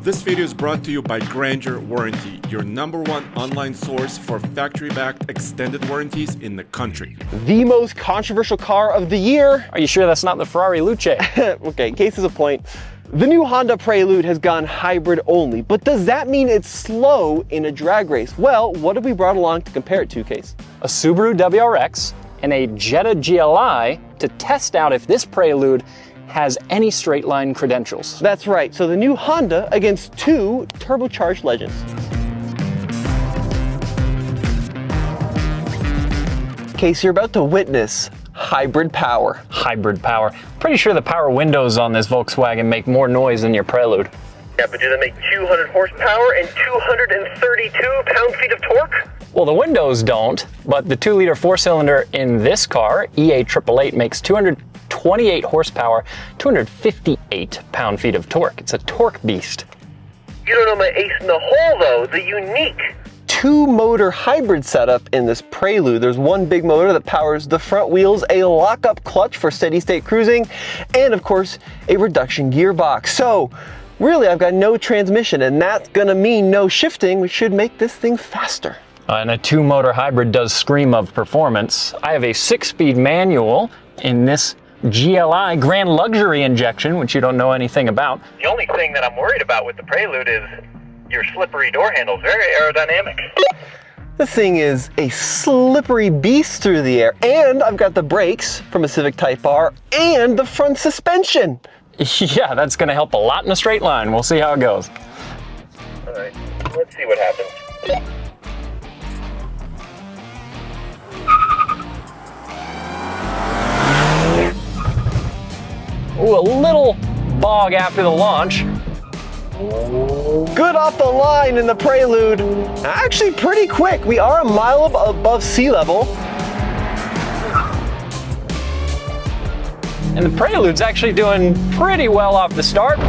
This video is brought to you by Granger Warranty, your #1 online source for factory-backed extended warranties in the country. The most controversial car of the year. Are you sure that's not the Ferrari Luce? Okay, case is a point. The new Honda Prelude has gone hybrid only, but does that mean it's slow in a drag race? Well, what have we brought along to compare it to, Case? A Subaru WRX and a Jetta GLI to test out if this Prelude has any straight line credentials. That's right, so the new Honda against two turbocharged legends. Case, you're about to witness hybrid power. Hybrid power. Pretty sure the power windows on this Volkswagen make more noise than your Prelude. Yeah, but do they make 200 horsepower and 232 pound-feet of torque? Well, the windows don't, but the 2-liter 4-cylinder in this car, EA888, makes 228 horsepower, 258 pound-feet of torque. It's a torque beast. You don't know my ace in the hole, though, the unique Two-motor hybrid setup in this Prelude. There's one big motor that powers the front wheels, a lock-up clutch for steady-state cruising, and of course, a reduction gearbox. So, really, I've got no transmission, and that's gonna mean no shifting, which should make this thing faster. And a 2-motor hybrid does scream of performance. I have a 6-speed manual in this GLI Grand Luxury injection, which you don't know anything about. The only thing that I'm worried about with the Prelude is your slippery door handles, very aerodynamic. This thing is a slippery beast through the air, and I've got the brakes from a Civic Type R and the front suspension. Yeah, that's gonna help a lot in a straight line. We'll see how it goes. All right, let's see what happens. Ooh, a little bog after the launch. Good off the line in the Prelude. Actually pretty quick. We are a mile above sea level. And the Prelude's actually doing pretty well off the start.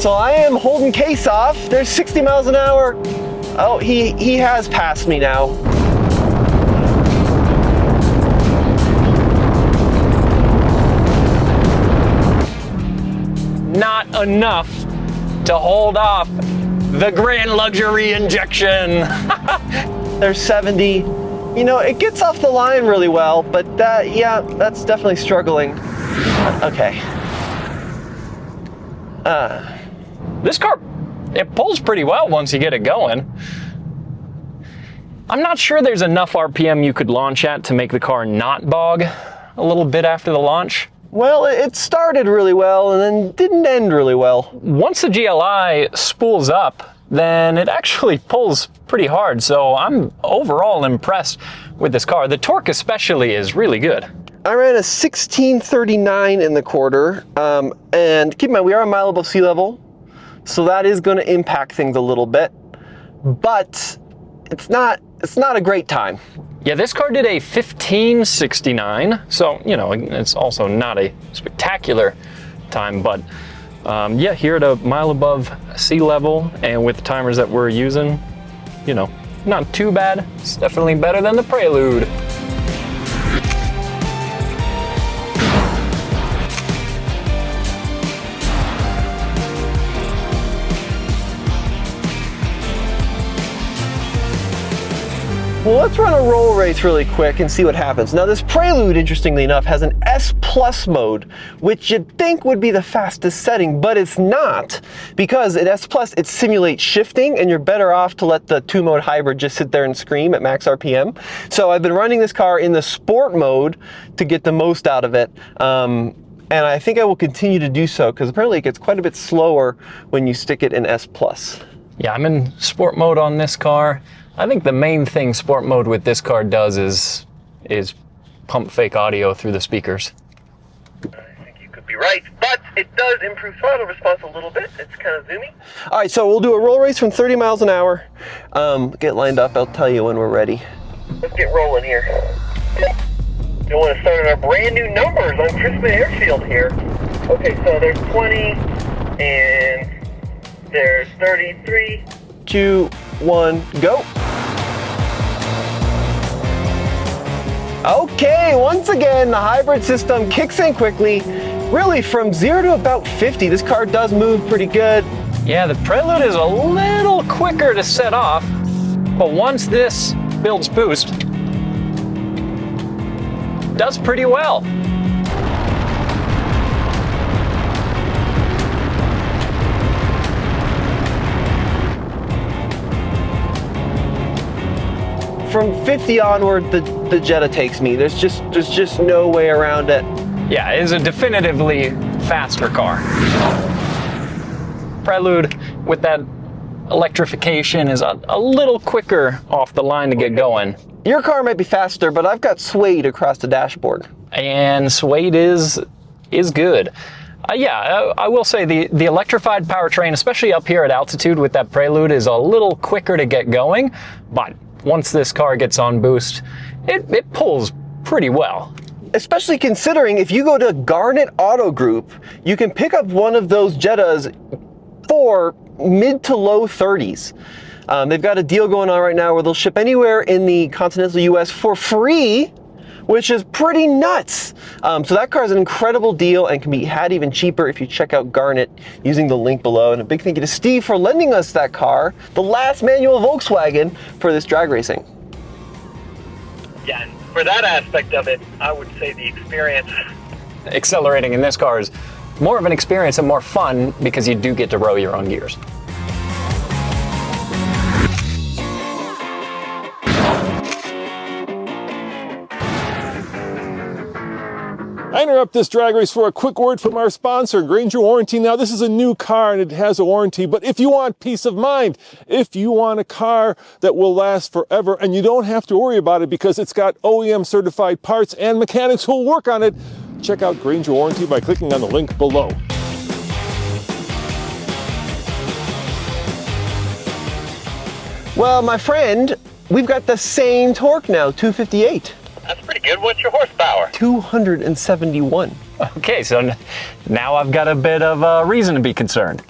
So I am holding Case off. There's 60 miles an hour. Oh, he has passed me now. Not enough to hold off the Grand Luxury injection. There's 70. You know, it gets off the line really well, but that's definitely struggling. Okay. This car, it pulls pretty well once you get it going. I'm not sure there's enough RPM you could launch at to make the car not bog a little bit after the launch. Well, it started really well and then didn't end really well. Once the GLI spools up, then it actually pulls pretty hard, so I'm overall impressed with this car. The torque especially is really good. I ran a 1639 in the quarter, and keep in mind, we are a mile above sea level, so that is going to impact things a little bit, but it's not a great time. Yeah, this car did a 1569, so, you know, it's also not a spectacular time, but yeah, here at a mile above sea level and with the timers that we're using, you know, not too bad. It's definitely better than the Prelude. Well, let's run a roll race really quick and see what happens. Now, this Prelude, interestingly enough, has an S Plus mode, which you'd think would be the fastest setting, but it's not, because at S Plus, it simulates shifting, and you're better off to let the 2-mode hybrid just sit there and scream at max RPM. So I've been running this car in the Sport mode to get the most out of it. And I think I will continue to do so, because apparently it gets quite a bit slower when you stick it in S Plus. Yeah, I'm in Sport mode on this car. I think the main thing Sport mode with this car does is pump fake audio through the speakers. I think you could be right, but it does improve throttle response a little bit. It's kind of zoomy. All right, so we'll do a roll race from 30 miles an hour. Get lined up, I'll tell you when we're ready. Let's get rolling here. We want to start at our brand new numbers on Crispin Airfield here. Okay, so there's 20 and there's 33. 2, 1, go. Okay, once again, the hybrid system kicks in quickly. really from 0 to about 50, this car does move pretty good. Yeah, the Prelude is a little quicker to set off, but once this builds boost, does pretty well. From 50 onward, the Jetta takes me. There's just no way around it. Yeah, it is a definitively faster car. Prelude with that electrification is a little quicker off the line to get going. Your car might be faster, but I've got suede across the dashboard. And suede is good. Yeah, I will say the electrified powertrain, especially up here at altitude with that Prelude, is a little quicker to get going, but once this car gets on boost, it pulls pretty well. Especially considering if you go to Garnet Auto Group, you can pick up one of those Jettas for mid to low 30s. They've got a deal going on right now where they'll ship anywhere in the continental US for free, which is pretty nuts. So that car is an incredible deal and can be had even cheaper if you check out Garnet using the link below. And a big thank you to Steve for lending us that car, the last manual Volkswagen, for this drag racing. Yeah, and for that aspect of it, I would say the experience. Accelerating in this car is more of an experience and more fun because you do get to row your own gears. I interrupt this drag race for a quick word from our sponsor, Granger Warranty. Now, this is a new car and it has a warranty, but if you want peace of mind, if you want a car that will last forever and you don't have to worry about it because it's got OEM certified parts and mechanics who will work on it, check out Granger Warranty by clicking on the link below. Well, my friend, we've got the same torque now, 258. That's pretty good. What's your horsepower? 271. Okay, so now I've got a bit of a reason to be concerned.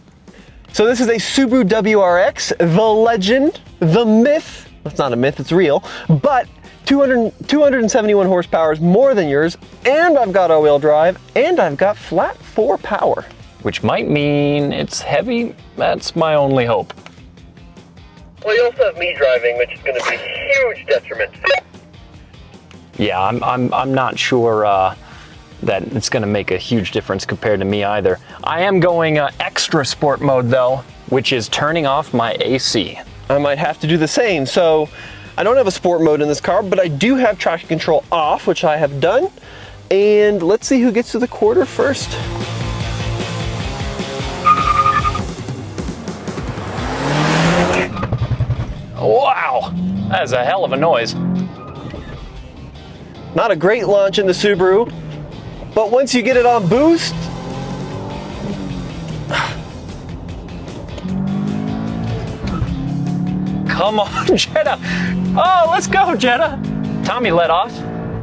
So this is a Subaru WRX, the legend, the myth. That's not a myth, it's real, but 271 horsepower is more than yours, and I've got all-wheel drive, and I've got flat 4 power. Which might mean it's heavy. That's my only hope. Well, you also have me driving, which is going to be a huge detriment. Yeah, I'm not sure that it's going to make a huge difference compared to me either. I am going extra sport mode though, which is turning off my AC. I might have to do the same. So I don't have a sport mode in this car, but I do have traction control off, which I have done. And let's see who gets to the quarter first. Wow, that is a hell of a noise. Not a great launch in the Subaru, but once you get it on boost, Come on, Jetta. Oh, let's go, Jetta. Tommy let off.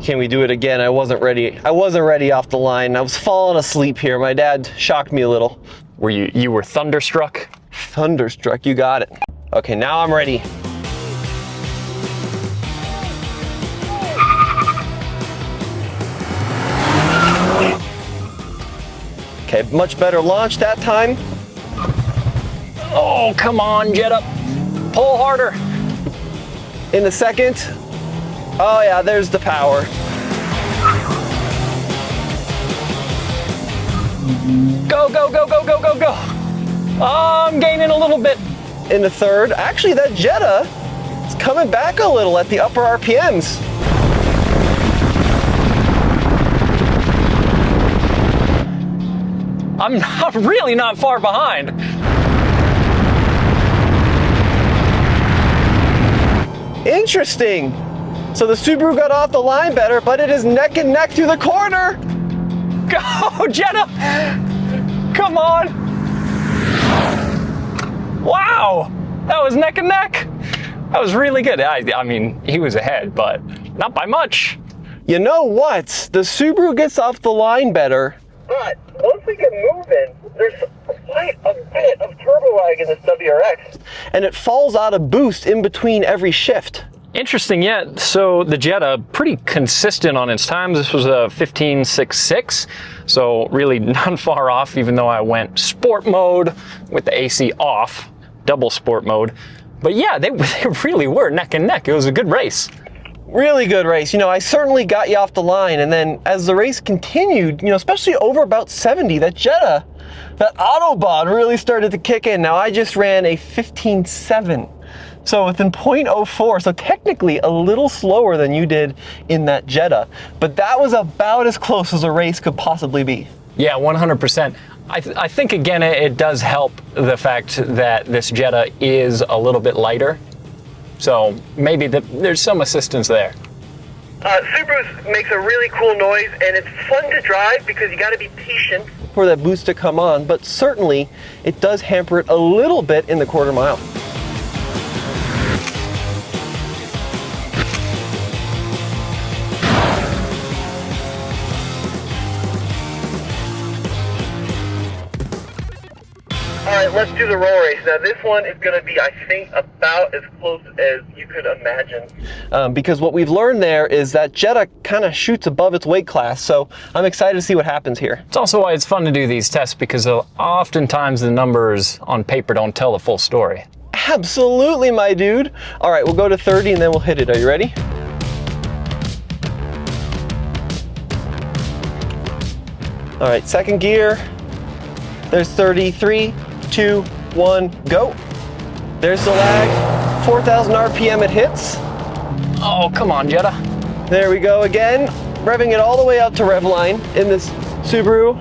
can we do it again? I wasn't ready. I wasn't ready off the line. I was falling asleep here. My dad shocked me a little. Were you were thunderstruck? Thunderstruck, you got it. Okay, now I'm ready. Okay, much better launch that time. Oh, come on, Jetta. Pull harder. In the second. Oh yeah, there's the power. Go, go, go, go, go, go, go. Oh, I'm gaining a little bit. In the third. Actually, that Jetta is coming back a little at the upper RPMs. I'm really not far behind. Interesting. So the Subaru got off the line better, but it is neck and neck through the corner. Go, Jetta! Come on! Wow! That was neck and neck. That was really good. I mean, he was ahead, but not by much. You know what? The Subaru gets off the line better. But once we get moving, there's quite a bit of turbo lag in this WRX. And it falls out of boost in between every shift. Interesting, yeah. So the Jetta, pretty consistent on its times. This was a 15.66, so really not far off, even though I went sport mode with the AC off, double sport mode. But yeah, they really were neck and neck. It was a good race. Really good race. You know, I certainly got you off the line, and then as the race continued, you know, especially over about 70, that Jetta, that Autobahn really started to kick in. Now, I just ran a 15.7. So within 0.04, so technically a little slower than you did in that Jetta, but that was about as close as a race could possibly be. Yeah, 100%. I think, again, it does help the fact that this Jetta is a little bit lighter. So maybe there's some assistance there. Subaru makes a really cool noise, and it's fun to drive because you got to be patient for that boost to come on, but certainly it does hamper it a little bit in the quarter mile. Alright, let's do the roll race. Now this one is going to be, I think, about as close as you could imagine. Because what we've learned there is that Jetta kind of shoots above its weight class, so I'm excited to see what happens here. It's also why it's fun to do these tests, because oftentimes the numbers on paper don't tell the full story. Absolutely, my dude. Alright, we'll go to 30 and then we'll hit it. Are you ready? Alright, second gear. There's 33, 2, 1, go. There's the lag. 4,000 RPM it hits. Oh, come on, Jetta. There we go again. Revving it all the way out to revline in this Subaru.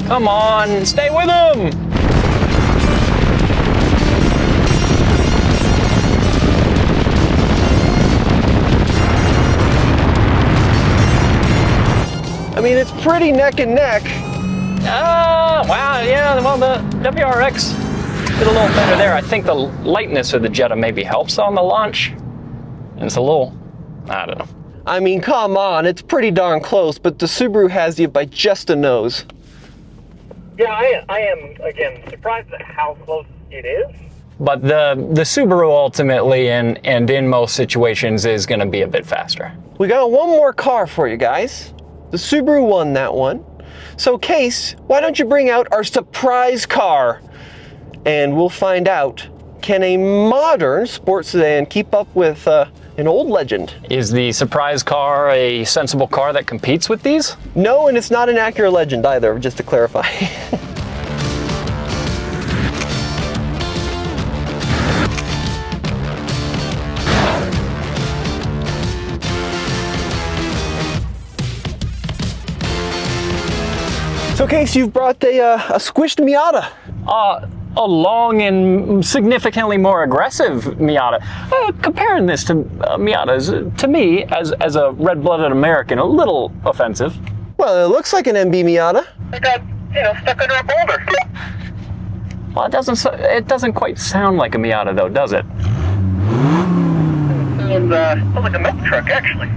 Come on, stay with him. I mean, it's pretty neck and neck. Wow, yeah, well, the WRX did a little better there. I think the lightness of the Jetta maybe helps on the launch. And it's a little, I don't know. I mean, come on, it's pretty darn close, but the Subaru has you by just a nose. Yeah, I am, again, surprised at how close it is. But the Subaru ultimately, and in most situations, is going to be a bit faster. We got one more car for you guys. The Subaru won that one. So Kase, why don't you bring out our surprise car? And we'll find out, can a modern sports sedan keep up with an old legend? Is the surprise car a sensible car that competes with these? No, and it's not an Acura Legend either, just to clarify. So Kase, you've brought a squished Miata. A long and significantly more aggressive Miata. Comparing this to Miatas, to me, as a red-blooded American, a little offensive. Well, it looks like an MB Miata. I got, stuck under a boulder. Well, it doesn't quite sound like a Miata, though, does it? Sounds like a milk truck, actually.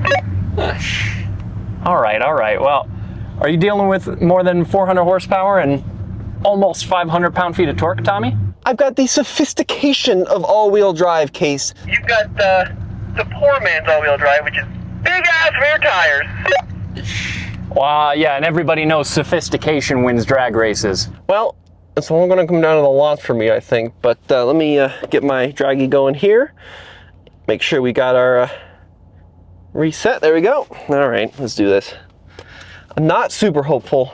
All right. Well, are you dealing with more than 400 horsepower and almost 500 pound-feet of torque, Tommy? I've got the sophistication of all-wheel drive, Kase. You've got the poor man's all-wheel drive, which is big-ass rear tires. Well, yeah, and everybody knows sophistication wins drag races. Well, it's all going to come down to the launch for me, I think. But let me get my draggy going here. Make sure we got our reset. There we go. All right, let's do this. I'm not super hopeful.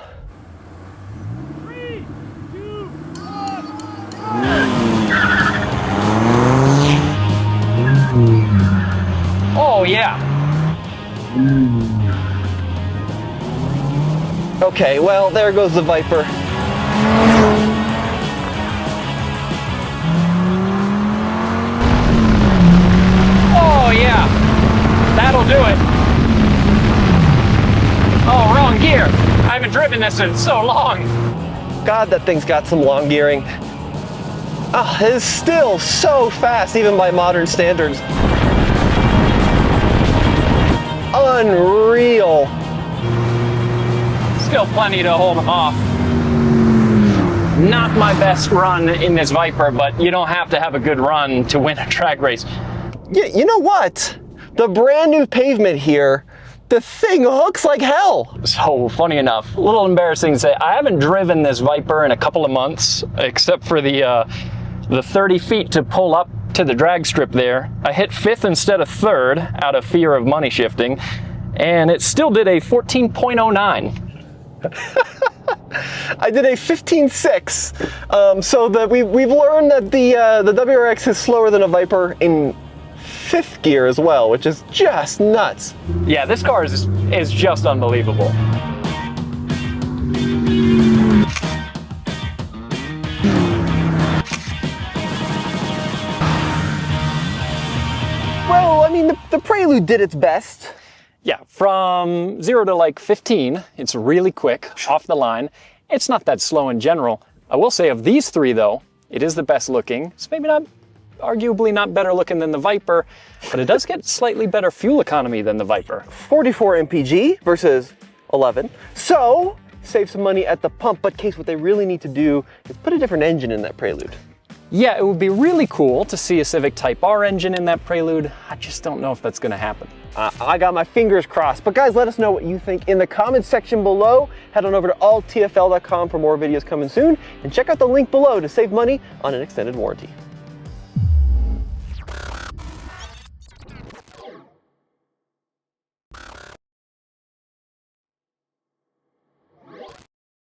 3, 2, 1. Oh, yeah. Okay, well, there goes the Viper. Oh, yeah. That'll do it. Oh, wrong gear. I haven't driven this in so long. God, that thing's got some long gearing. Oh, it is still so fast, even by modern standards. Unreal. Still plenty to hold off. Not my best run in this Viper, but you don't have to have a good run to win a drag race. Yeah, you know what? The brand new pavement here, the thing hooks like hell. So funny enough, a little embarrassing to say, I haven't driven this Viper in a couple of months, except for the 30 feet to pull up to the drag strip there. I hit 5th instead of 3rd out of fear of money shifting, and it still did a 14.09. I did a 15.6, so that we've learned that the WRX is slower than a Viper in 5th gear as well, which is just nuts. Yeah, this car is just unbelievable. Well, I mean, the Prelude did its best. Yeah, from 0 to like 15, it's really quick, off the line. It's not that slow in general. I will say of these three though, it is the best looking. It's maybe not, arguably not better looking than the Viper, but it does get slightly better fuel economy than the Viper. 44 mpg versus 11. So, save some money at the pump, but Kase, what they really need to do is put a different engine in that Prelude. Yeah, it would be really cool to see a Civic Type R engine in that Prelude. I just don't know if that's gonna happen. I got my fingers crossed. But guys, let us know what you think in the comments section below. Head on over to alltfl.com for more videos coming soon, and check out the link below to save money on an extended warranty.